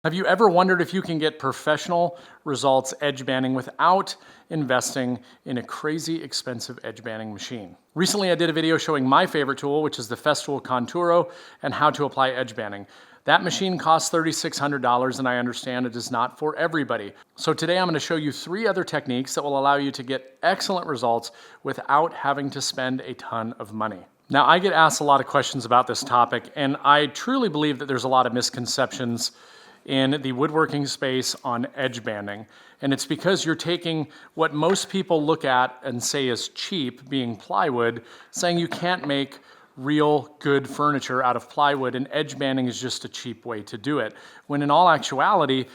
Have you ever wondered if you can get professional results edge banding without investing in a crazy expensive edge banding machine? Recently, I did a video showing my favorite tool, which is the Festool Conturo, and how to apply edge banding. That machine costs $3,600, and I understand it is not for everybody. So today I'm going to show you 3 other techniques that will allow you to get excellent results without having to spend a ton of money. Now, I get asked a lot of questions about this topic, and I truly believe that there's a lot of misconceptions in the woodworking space on edge banding. And it's because you're taking what most people look at and say is cheap, being plywood, saying you can't make real good furniture out of plywood, and edge banding is just a cheap way to do it. When in all actuality,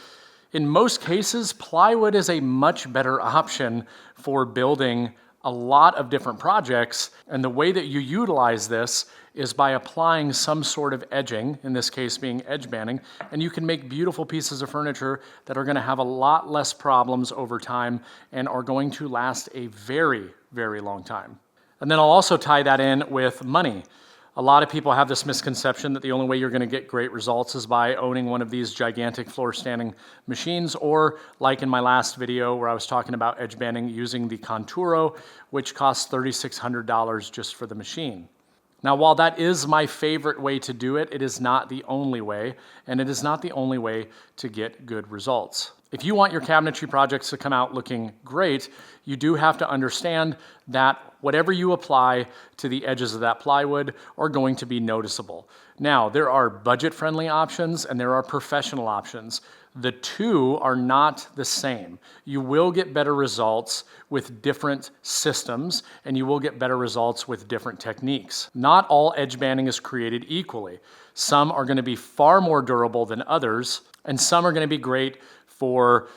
in most cases, plywood is a much better option for building a lot of different projects, and the way that you utilize this is by applying some sort of edging, in this case being edge banding, and you can make beautiful pieces of furniture that are going to have a lot less problems over time and are going to last a very, very long time. And then I'll also tie that in with money. A lot of people have this misconception that the only way you're going to get great results is by owning one of these gigantic floor standing machines, or like in my last video where I was talking about edge banding, using the Conturo, which costs $3,600 just for the machine. Now, while that is my favorite way to do it, it is not the only way, and it is not the only way to get good results. If you want your cabinetry projects to come out looking great, you do have to understand that whatever you apply to the edges of that plywood are going to be noticeable. Now, there are budget-friendly options and there are professional options. The two are not the same. You will get better results with different systems, and you will get better results with different techniques. Not all edge banding is created equally. Some are going to be far more durable than others, and some are going to be great for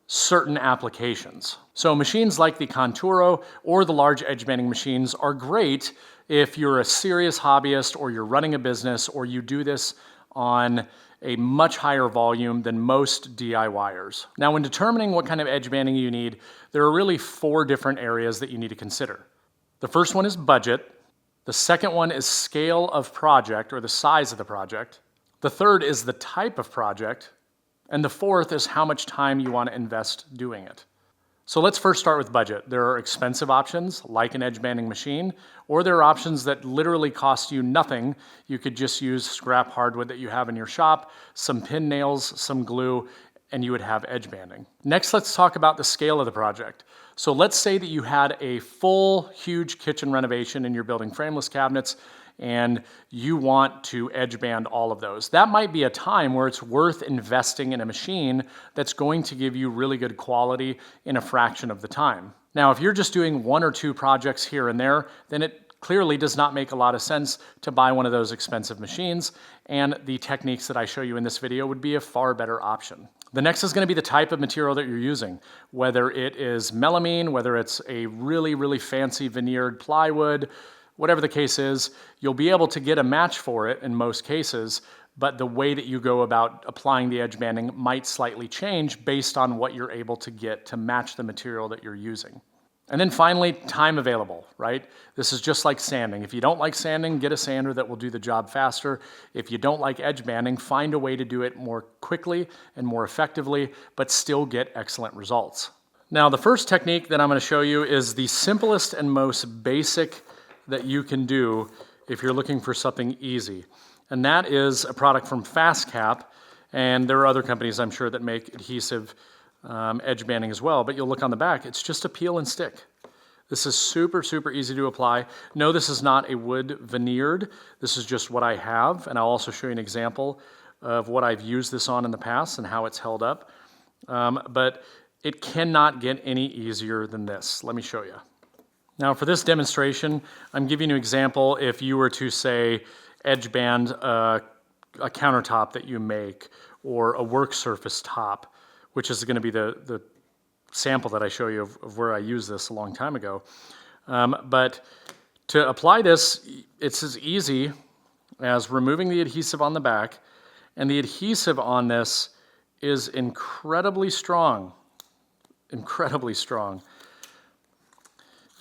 certain applications. So machines like the Conturo or the large edge banding machines are great if you're a serious hobbyist, or you're running a business, or you do this on a much higher volume than most DIYers. Now, when determining what kind of edge banding you need, there are really 4 different areas that you need to consider. The first one is budget. The second one is scale of project, or the size of the project. The third is the type of project. And the fourth is how much time you want to invest doing it. So let's first start with budget. There are expensive options like an edge banding machine, or there are options that literally cost you nothing. You could just use scrap hardwood that you have in your shop, some pin nails, some glue, and you would have edge banding. Next, let's talk about the scale of the project. So let's say that you had a full, huge kitchen renovation and you're building frameless cabinets, and you want to edge band all of those. That might be a time where it's worth investing in a machine that's going to give you really good quality in a fraction of the time. Now, if you're just doing 1 or 2 projects here and there, then it clearly does not make a lot of sense to buy one of those expensive machines, and the techniques that I show you in this video would be a far better option. The next is going to be the type of material that you're using, whether it is melamine, whether it's a really, really fancy veneered plywood. Whatever the case is, you'll be able to get a match for it in most cases, but the way that you go about applying the edge banding might slightly change based on what you're able to get to match the material that you're using. And then finally, time available, right? This is just like sanding. If you don't like sanding, get a sander that will do the job faster. If you don't like edge banding, find a way to do it more quickly and more effectively, but still get excellent results. Now, the first technique that I'm going to show you is the simplest and most basic that you can do if you're looking for something easy. And that is a product from FastCap, and there are other companies I'm sure that make adhesive edge banding as well, but you'll look on the back, it's just a peel and stick. This is super, super easy to apply. No, this is not a wood veneered. This is just what I have, and I'll also show you an example of what I've used this on in the past and how it's held up. But it cannot get any easier than this. Let me show you. Now, for this demonstration, I'm giving you an example if you were to, say, edge band a countertop that you make, or a work surface top, which is going to be the sample that I show you of where I used this a long time ago. But to apply this, it's as easy as removing the adhesive on the back, and the adhesive on this is incredibly strong, incredibly strong.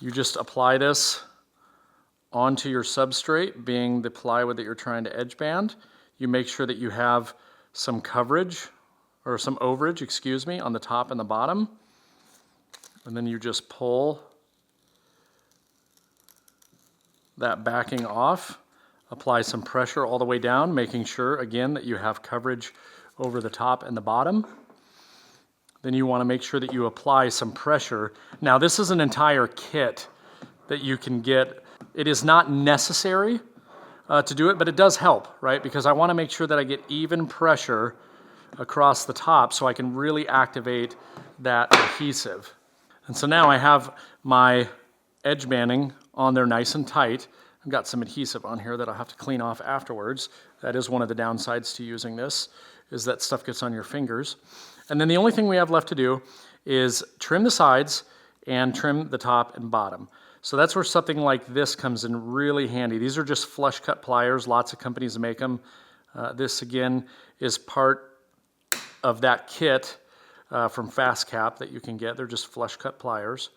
You just apply this onto your substrate, being the plywood that you're trying to edge band. You make sure that you have some coverage or some overage, excuse me, on the top and the bottom. And then you just pull that backing off, apply some pressure all the way down, making sure, again, that you have coverage over the top and the bottom. Then you want to make sure that you apply some pressure. Now, this is an entire kit that you can get. It is not necessary to do it, but it does help, right? Because I want to make sure that I get even pressure across the top so I can really activate that adhesive. And so now I have my edge banding on there nice and tight. I've got some adhesive on here that I'll have to clean off afterwards. That is one of the downsides to using this, is that stuff gets on your fingers. And then the only thing we have left to do is trim the sides and trim the top and bottom. So that's where something like this comes in really handy. These are just flush cut pliers. Lots of companies make them. This again is part of that kit from Fast Cap that you can get. They're just flush cut pliers.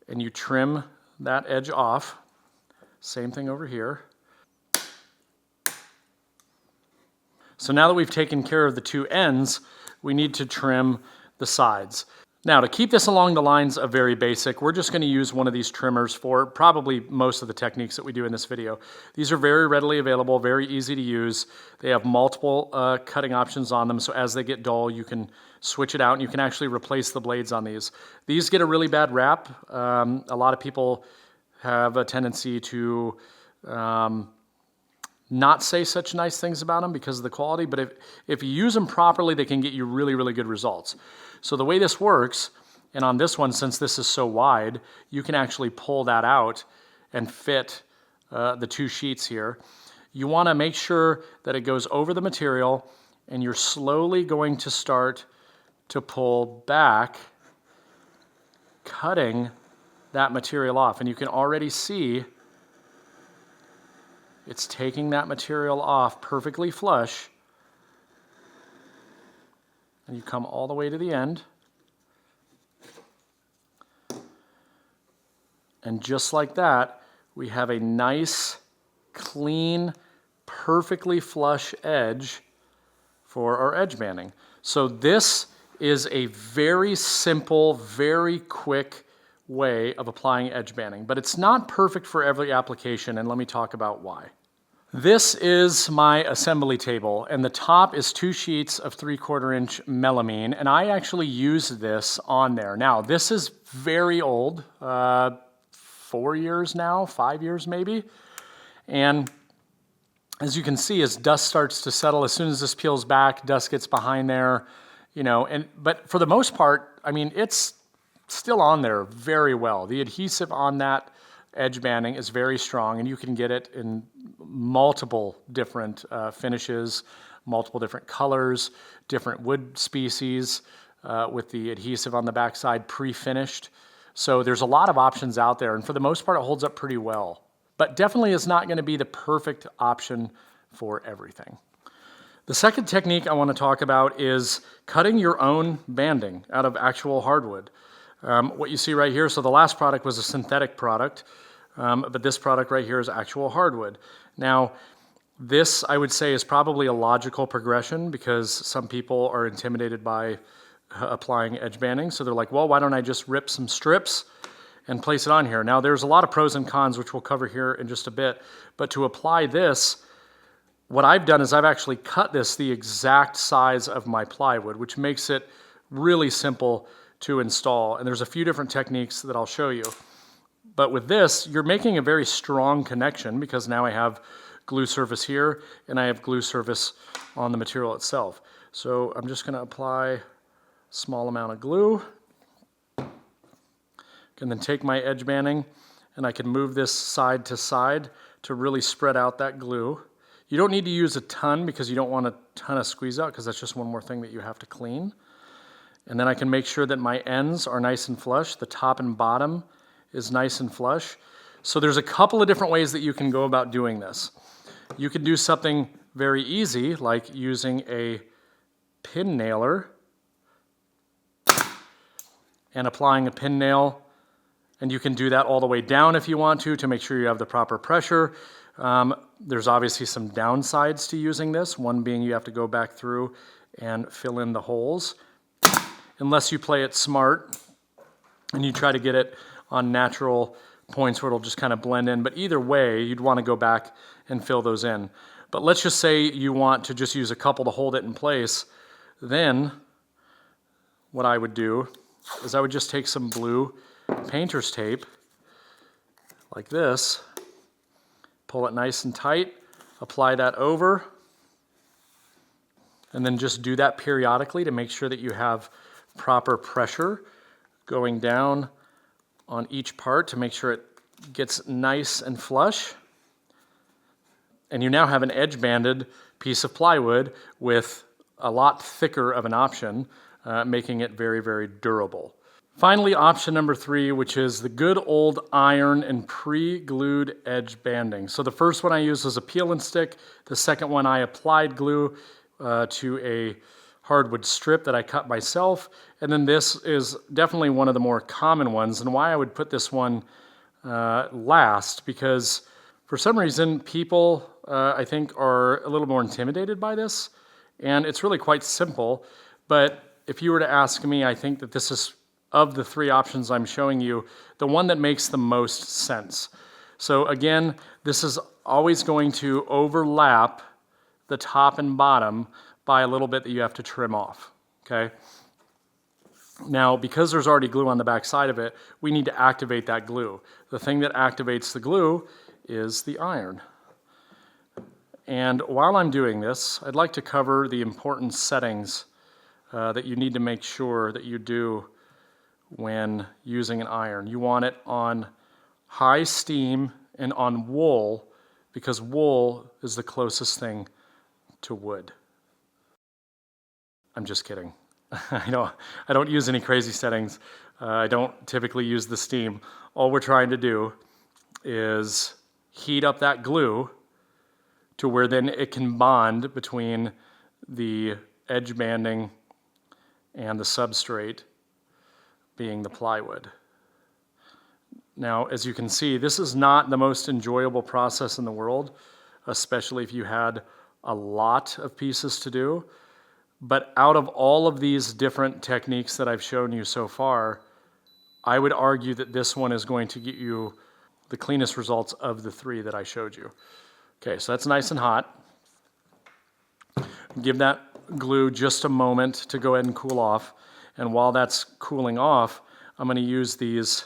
And you trim that edge off. Same thing over here. So now that we've taken care of the two ends, we need to trim the sides. Now, to keep this along the lines of very basic, we're just going to use one of these trimmers for probably most of the techniques that we do in this video. These are very readily available, very easy to use. They have multiple cutting options on them, so as they get dull, you can switch it out and you can actually replace the blades on these. These get a really bad rap. A lot of people have a tendency to not say such nice things about them because of the quality, but if you use them properly, they can get you really, really good results. So the way this works, and on this one, since this is so wide, you can actually pull that out and fit the two sheets here. You want to make sure that it goes over the material, and you're slowly going to start to pull back, cutting that material off. And you can already see it's taking that material off perfectly flush. And you come all the way to the end. And just like that, we have a nice, clean, perfectly flush edge for our edge banding. So this is a very simple, very quick way of applying edge banding, but it's not perfect for every application, and let me talk about why. This is my assembly table, and the top is 2 sheets of 3/4 inch melamine, and I actually use this on there. Now, this is very old, 4 years now, 5 years maybe, and as you can see, as dust starts to settle, as soon as this peels back, dust gets behind there, you know, but for the most part, I mean, it's still on there very well. The adhesive on that edge banding is very strong, and you can get it in multiple different finishes, multiple different colors, different wood species with the adhesive on the backside pre-finished. So there's a lot of options out there, and for the most part, it holds up pretty well. But definitely is not going to be the perfect option for everything. The second technique I want to talk about is cutting your own banding out of actual hardwood. What you see right here, so the last product was a synthetic product, but this product right here is actual hardwood. Now, this I would say is probably a logical progression because some people are intimidated by applying edge banding. So they're like, well, why don't I just rip some strips and place it on here? Now, there's a lot of pros and cons, which we'll cover here in just a bit. But to apply this, what I've done is I've actually cut this the exact size of my plywood, which makes it really simple to install. And there's a few different techniques that I'll show you. But with this, you're making a very strong connection because now I have glue surface here and I have glue surface on the material itself. So I'm just going to apply a small amount of glue. And then take my edge banding and I can move this side to side to really spread out that glue. You don't need to use a ton because you don't want a ton of squeeze out because that's just one more thing that you have to clean. And then I can make sure that my ends are nice and flush. The top and bottom is nice and flush. So there's a couple of different ways that you can go about doing this. You can do something very easy like using a pin nailer and applying a pin nail. And you can do that all the way down if you want to make sure you have the proper pressure. There's obviously some downsides to using this. One being you have to go back through and fill in the holes. Unless you play it smart and you try to get it on natural points where it'll just kind of blend in. But either way, you'd want to go back and fill those in. But let's just say you want to just use a couple to hold it in place. Then what I would do is I would just take some blue painter's tape like this, pull it nice and tight, apply that over, and then just do that periodically to make sure that you have proper pressure going down on each part to make sure it gets nice and flush. And you now have an edge-banded piece of plywood with a lot thicker of an option, making it very, very durable. Finally, option number 3, which is the good old iron and pre-glued edge banding. So the first one I used was a peel and stick. The second one I applied glue to a hardwood strip that I cut myself. And then this is definitely one of the more common ones, and why I would put this one last, because for some reason people I think are a little more intimidated by this, and it's really quite simple. But if you were to ask me, I think that this is, of the 3 options I'm showing you, the one that makes the most sense. So again, this is always going to overlap the top and bottom by a little bit that you have to trim off, okay? Now, because there's already glue on the back side of it, we need to activate that glue. The thing that activates the glue is the iron. And while I'm doing this, I'd like to cover the important settings that you need to make sure that you do when using an iron. You want it on high steam and on wool, because wool is the closest thing to wood. I'm just kidding. I don't use any crazy settings. I don't typically use the steam. All we're trying to do is heat up that glue to where then it can bond between the edge banding and the substrate, being the plywood. Now, as you can see, this is not the most enjoyable process in the world, especially if you had a lot of pieces to do. But out of all of these different techniques that I've shown you so far, I would argue that this one is going to get you the cleanest results of the 3 that I showed you. Okay, so that's nice and hot. Give that glue just a moment to go ahead and cool off. And while that's cooling off, I'm going to use these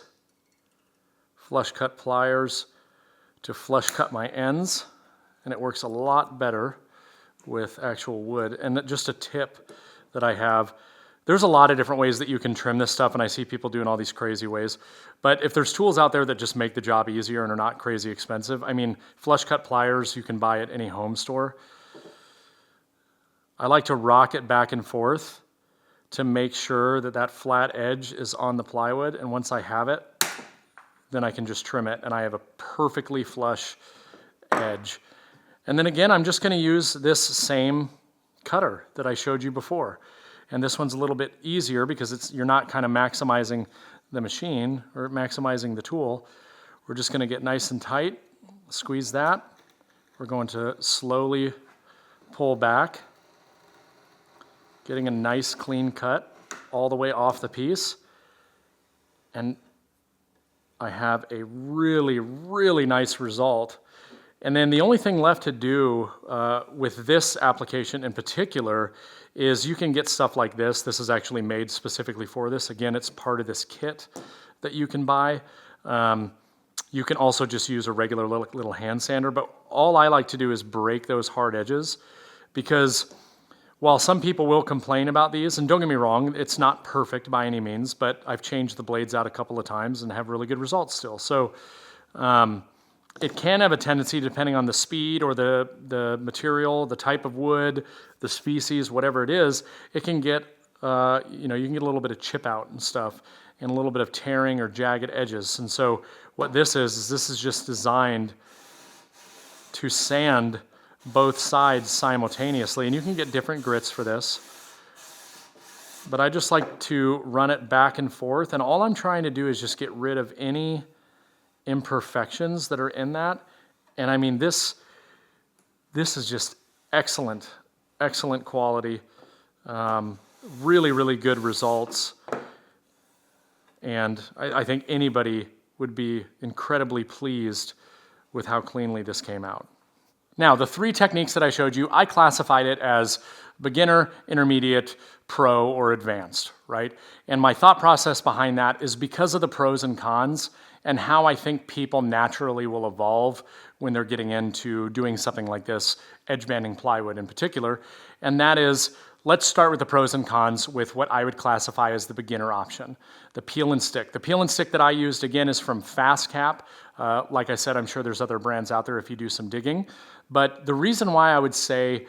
flush cut pliers to flush cut my ends, and it works a lot better with actual wood. And just a tip that I have, there's a lot of different ways that you can trim this stuff, and I see people doing all these crazy ways. But if there's tools out there that just make the job easier and are not crazy expensive, I mean, flush cut pliers you can buy at any home store. I like to rock it back and forth to make sure that that flat edge is on the plywood, and once I have it, then I can just trim it, and I have a perfectly flush edge. And then again, I'm just going to use this same cutter that I showed you before. And this one's a little bit easier because you're not kind of maximizing the machine or maximizing the tool. We're just going to get nice and tight, squeeze that. We're going to slowly pull back, getting a nice clean cut all the way off the piece. And I have a really, really nice result. And then the only thing left to do with this application in particular is you can get stuff like this. This is actually made specifically for this. Again, it's part of this kit that you can buy. You can also just use a regular little hand sander, but all I like to do is break those hard edges, because while some people will complain about these, and don't get me wrong, it's not perfect by any means, but I've changed the blades out a couple of times and have really good results still. So it can have a tendency, depending on the speed or the material, the type of wood, the species, whatever it is, it can get, you can get a little bit of chip out and stuff, and a little bit of tearing or jagged edges. And so what this is just designed to sand both sides simultaneously, and you can get different grits for this. But I just like to run it back and forth, and all I'm trying to do is just get rid of any imperfections that are in that. And I mean, this is just excellent quality Really, really good results. And I think anybody would be incredibly pleased with how cleanly this came out. Now, the 3 techniques that I showed you, I classified it as beginner, intermediate, pro, or advanced, right? And my thought process behind that is because of the pros and cons and how I think people naturally will evolve when they're getting into doing something like this, edge banding plywood in particular. And that is, let's start with the pros and cons with what I would classify as the beginner option, the peel and stick. The peel and stick that I used, again, is from FastCap. Like I said, I'm sure there's other brands out there if you do some digging. But the reason why I would say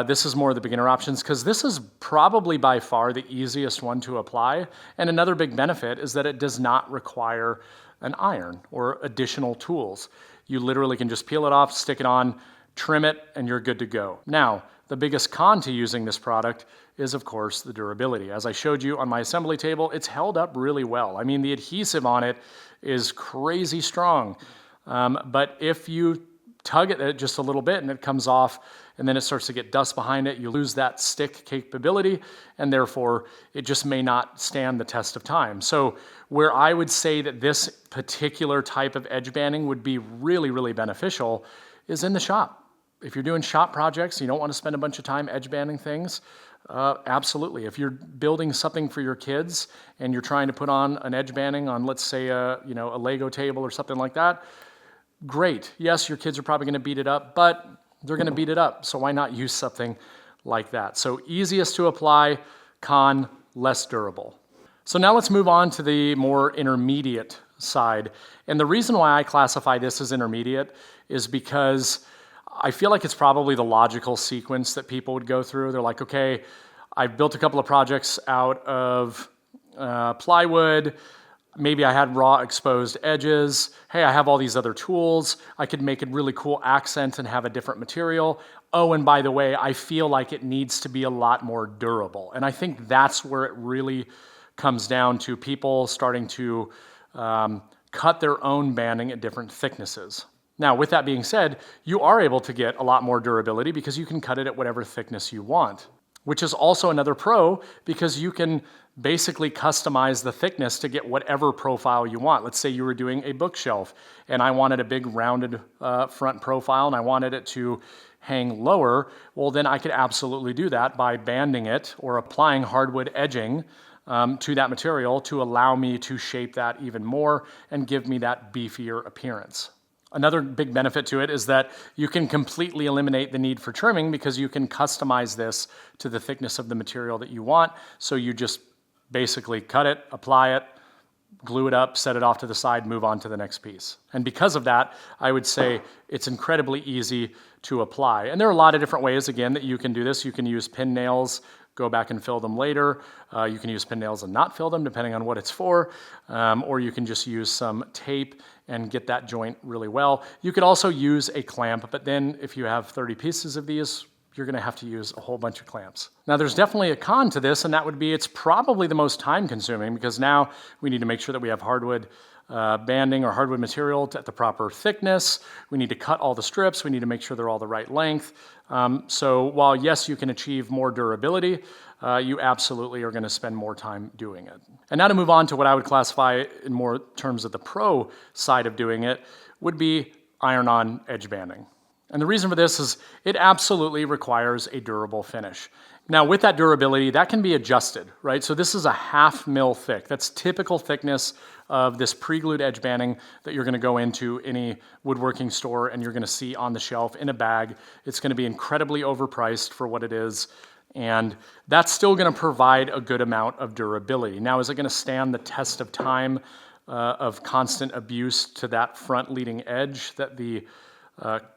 this is more of the beginner options, because this is probably by far the easiest one to apply. And another big benefit is that it does not require an iron or additional tools. You literally can just peel it off, stick it on, trim it, and you're good to go. Now, the biggest con to using this product is, of course, the durability. As I showed you on my assembly table, it's held up really well. I mean, the adhesive on it is crazy strong. But if you tug at it just a little bit and it comes off and then it starts to get dust behind it, you lose that stick capability, and therefore it just may not stand the test of time. So where I would say that this particular type of edge banding would be really, really beneficial is in the shop. If you're doing shop projects, you don't want to spend a bunch of time edge banding things, absolutely. If you're building something for your kids and you're trying to put on an edge banding on, let's say, a Lego table or something like that, great. Yes, your kids are probably going to beat it up, but they're going to beat it up. So why not use something like that? So easiest to apply, con, less durable. So now let's move on to the more intermediate side. And the reason why I classify this as intermediate is because I feel like it's probably the logical sequence that people would go through. They're like, okay, I've built a couple of projects out of plywood. Maybe I had raw exposed edges. Hey, I have all these other tools. I could make a really cool accent and have a different material. Oh, and by the way, I feel like it needs to be a lot more durable. And I think that's where it really comes down to people starting to cut their own banding at different thicknesses. Now, with that being said, you are able to get a lot more durability because you can cut it at whatever thickness you want, which is also another pro because you can basically customize the thickness to get whatever profile you want. Let's say you were doing a bookshelf and I wanted a big rounded front profile and I wanted it to hang lower. Well, then I could absolutely do that by banding it or applying hardwood edging to that material to allow me to shape that even more and give me that beefier appearance. Another big benefit to it is that you can completely eliminate the need for trimming because you can customize this to the thickness of the material that you want. So you just basically cut it, apply it, glue it up, set it off to the side, move on to the next piece. And because of that, I would say it's incredibly easy to apply. And there are a lot of different ways, again, that you can do this. You can use pin nails, go back and fill them later. You can use pin nails and not fill them, depending on what it's for. Or you can just use some tape and get that joint really well. You could also use a clamp, but then if you have 30 pieces of these, you're going to have to use a whole bunch of clamps. Now, there's definitely a con to this, and that would be it's probably the most time-consuming because now we need to make sure that we have hardwood banding or hardwood material at the proper thickness. We need to cut all the strips. We need to make sure they're all the right length. So while, yes, you can achieve more durability, you absolutely are going to spend more time doing it. And now to move on to what I would classify in more terms of the pro side of doing it would be iron-on edge banding. And the reason for this is it absolutely requires a durable finish. Now, with that durability, that can be adjusted, right? So this is a 1/2 mil thick. That's typical thickness of this pre-glued edge banding that you're going to go into any woodworking store and you're going to see on the shelf in a bag. It's going to be incredibly overpriced for what it is. And that's still going to provide a good amount of durability. Now, is it going to stand the test of time of constant abuse to that front leading edge that the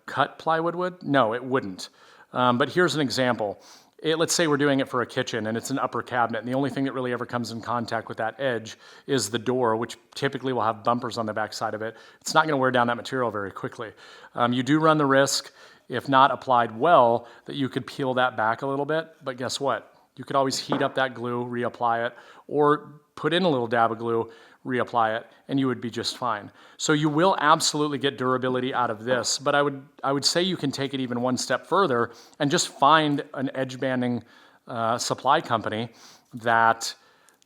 cut plywood would? No, it wouldn't. But here's an example. Let's say we're doing it for a kitchen and it's an upper cabinet, and the only thing that really ever comes in contact with that edge is the door, which typically will have bumpers on the back side of it. It's not going to wear down that material very quickly. You do run the risk, if not applied well, that you could peel that back a little bit, but guess what? You could always heat up that glue, reapply it, or put in a little dab of glue, reapply it, and you would be just fine. So you will absolutely get durability out of this, but I would say you can take it even one step further and just find an edge banding supply company that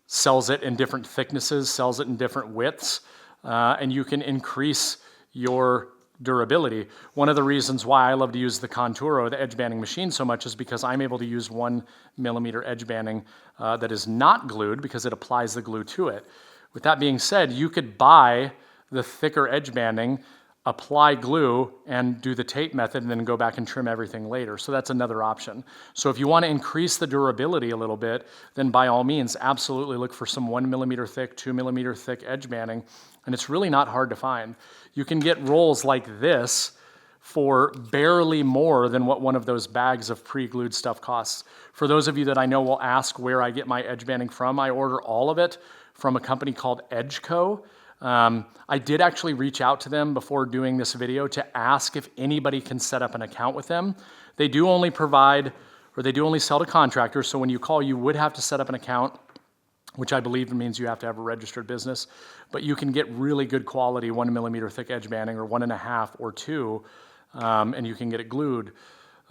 sells it in different thicknesses, sells it in different widths, and you can increase your durability. One of the reasons why I love to use the Conturo, the edge banding machine, so much is because I'm able to use 1mm edge banding that is not glued because it applies the glue to it. With that being said, you could buy the thicker edge banding, apply glue, and do the tape method, and then go back and trim everything later. So that's another option. So if you want to increase the durability a little bit, then by all means, absolutely look for some 1mm thick, 2mm thick edge banding, and it's really not hard to find. You can get rolls like this for barely more than what one of those bags of pre-glued stuff costs. For those of you that I know will ask where I get my edge banding from, I order all of it from a company called Edgeco. I did actually reach out to them before doing this video to ask if anybody can set up an account with them. They do only provide, or they do only sell to contractors, so when you call, you would have to set up an account, which I believe means you have to have a registered business, but you can get really good quality 1mm thick edge banding, or 1.5 or 2, and you can get it glued.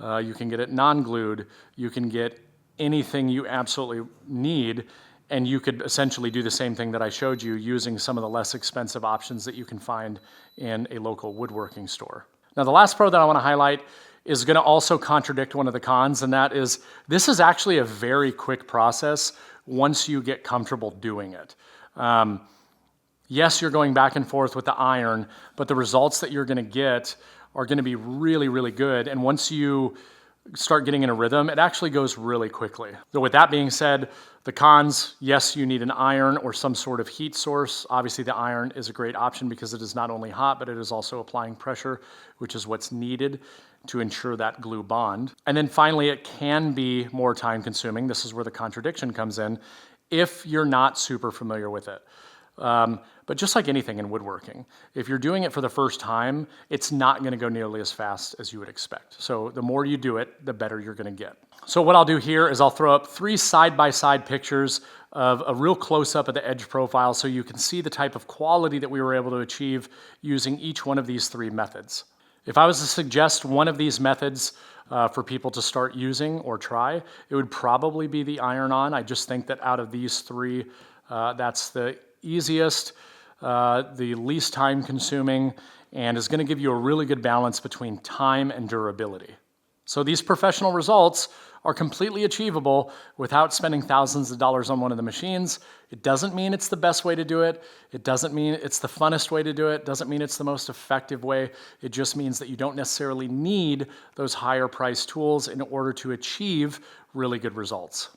You can get it non-glued. You can get anything you absolutely need, and you could essentially do the same thing that I showed you using some of the less expensive options that you can find in a local woodworking store. Now, the last pro that I want to highlight is going to also contradict one of the cons, and that is this is actually a very quick process once you get comfortable doing it. Yes, you're going back and forth with the iron, but the results that you're going to get are going to be really, really good. And once you start getting in a rhythm, it actually goes really quickly. So with that being said, the cons, yes, you need an iron or some sort of heat source. Obviously, the iron is a great option because it is not only hot, but it is also applying pressure, which is what's needed to ensure that glue bond. And then finally, it can be more time consuming. This is where the contradiction comes in if you're not super familiar with it. But just like anything in woodworking, if you're doing it for the first time, it's not going to go nearly as fast as you would expect. So the more you do it, the better you're going to get. So what I'll do here is I'll throw up 3 side-by-side pictures of a real close-up of the edge profile so you can see the type of quality that we were able to achieve using each one of these 3 methods. If I was to suggest one of these methods for people to start using or try, it would probably be the iron-on. I just think that out of these 3, that's the easiest, the least time consuming, and is going to give you a really good balance between time and durability. So these professional results are completely achievable without spending thousands of dollars on one of the machines. It doesn't mean it's the best way to do it. It doesn't mean it's the funnest way to do it. It doesn't mean it's the most effective way. It just means that you don't necessarily need those higher priced tools in order to achieve really good results.